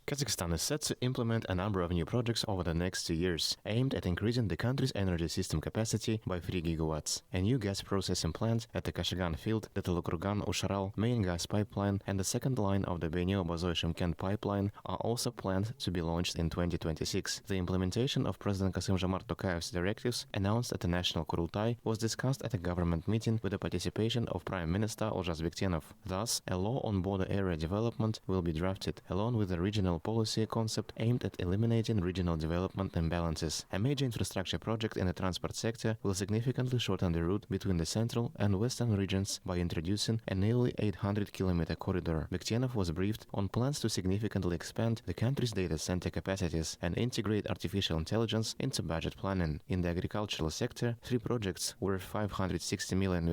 Kazakhstan is set to implement a number of new projects over the next 2 years, aimed at increasing the country's energy system capacity by 3 gigawatts. A new gas processing plant at the Kashagan field, the Taldыкорган-Үшарал main gas pipeline, and the second line of the Beynеу-Бозой-Шымкент pipeline are also planned to be launched in 2026. The implementation of President Kassym-Jomart Tokayev's directives announced at the National Kurultai was discussed at a government meeting with the participation of Prime Minister Олжас Бектенов. Thus, a law on border area development will be drafted, along with the regional policy concept aimed at eliminating regional development imbalances. A major infrastructure project in the transport sector will significantly shorten the route between the central and western regions by introducing a nearly 800-kilometer corridor. Bektenov was briefed on plans to significantly expand the country's data center capacities and integrate artificial intelligence into budget planning. In the agricultural sector, 3 projects worth $560 million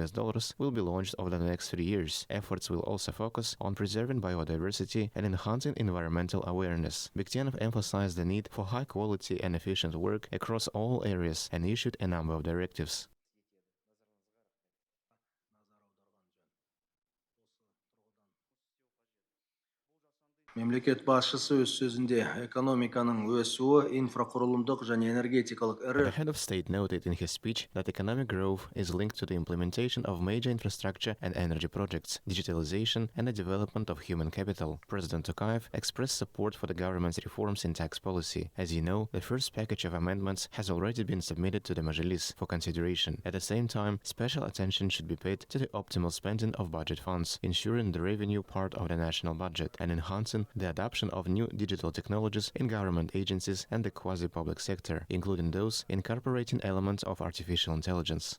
will be launched over the next 3 years. Efforts will also focus on preserving biodiversity and enhancing environmental awareness. Bektenov emphasized the need for high quality and efficient work across all areas and issued a number of directives. Мемлекет башчысы өз сөзүндө экономиканын өсүүі, инфракурулумдук жана энергетикалык The head of state noted in his speech that economic growth is linked to the implementation of major infrastructure and energy projects, digitalization, and the development of human capital. President Tokayev expressed support for the government's reforms in tax policy. As you know, the first package of amendments has already been submitted to the Majlis for consideration. At the same time, special attention should be paid to the optimal spending of budget funds, ensuring the revenue part of the national budget, and enhancing the adoption of new digital technologies in government agencies and the quasi-public sector, including those incorporating elements of artificial intelligence.